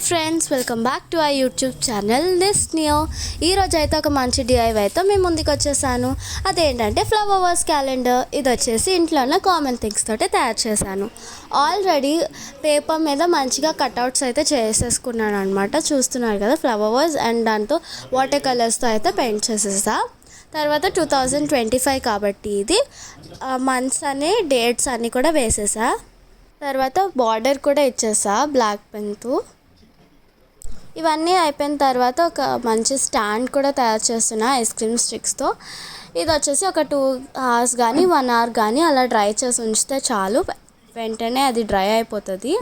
Friends, welcome back to our YouTube channel Lisnio. ఈరోజు అయితే ఒక మంచి డిఐవైతో మేము ముందుకు వచ్చేసాను. అదేంటంటే ఫ్లవర్ వాస్ క్యాలెండర్. ఇది వచ్చేసి ఇంట్లోనే కామన్ థింగ్స్ తోటి తయారు చేశాను. ఆల్రెడీ పేపర్ మీద మంచిగా కట్అవుట్స్ అయితే చేసేసుకున్నాను అనమాట. చూస్తున్నారు కదా ఫ్లవర్ వాస్, అండ్ దాంతో వాటర్ కలర్స్తో అయితే పెయింట్ చేసేసా. తర్వాత 2025 కాబట్టి ఇది మంత్స్ అని డేట్స్ అన్నీ కూడా వేసేసా. తర్వాత బార్డర్ కూడా ఇచ్చేసా బ్లాక్ పెన్తో. ఇవన్నీ అయిపోయిన తర్వాత ఒక మంచి స్టాండ్ కూడా తయారు చేస్తున్నా ఐస్ క్రీమ్ స్టిక్స్తో. ఇది వచ్చేసి ఒక 2 hours కానీ 1 hour కానీ అలా డ్రై చేసి ఉంచితే చాలు, వెంటనే అది డ్రై అయిపోతుంది.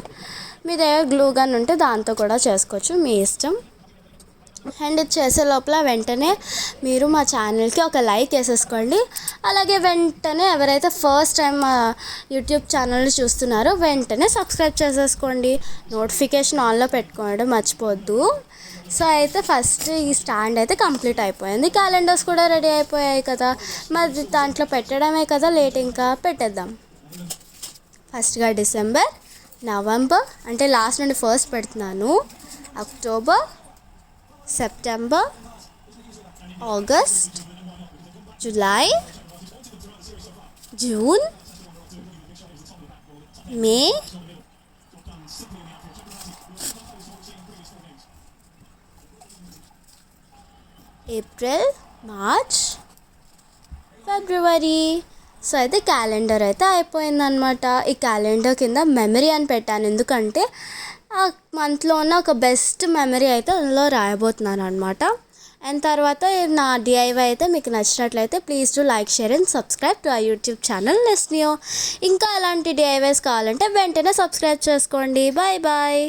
మీ దగ్గర గ్లూ గన్ ఉంటే దాంతో కూడా చేసుకోవచ్చు, మీ ఇష్టం. అండ్ ఇది చేసే లోపల వెంటనే మీరు మా ఛానల్కి ఒక లైక్ వేసేసుకోండి. అలాగే వెంటనే ఎవరైతే ఫస్ట్ టైం మా యూట్యూబ్ ఛానల్ చూస్తున్నారో వెంటనే సబ్స్క్రైబ్ చేసేసుకోండి. నోటిఫికేషన్ ఆన్లో పెట్టుకోవడం మర్చిపోవద్దు. సో అయితే ఫస్ట్ ఈ స్టాండ్ అయితే కంప్లీట్ అయిపోయింది. క్యాలెండర్స్ కూడా రెడీ అయిపోయాయి కదా, మరి దాంట్లో పెట్టడమే కదా లేట్, ఇంకా పెట్టేద్దాం. ఫస్ట్గా డిసెంబర్, నవంబర్ అంటే లాస్ట్ నుండి ఫస్ట్ పెడుతున్నాను, October, September, August, July, June, May, April, March, February. So అయితే క్యాలెండర్ అయితే అయిపోయిందనమాట. ఈ క్యాలెండర్ కింద మెమరీ అని పెట్టాను, ఎందుకంటే ఆ మంత్లో ఉన్న ఒక బెస్ట్ మెమరీ అయితే అందులో రాయబోతున్నాను అనమాట. అండ్ తర్వాత నా డిఐవై అయితే మీకు నచ్చినట్లయితే please do like, share and subscribe to our YouTube channel Lisnio. ఇంకా అలాంటి డిఐవైస్ కావాలంటే వెంటనే సబ్స్క్రైబ్ చేసుకోండి. Bye bye.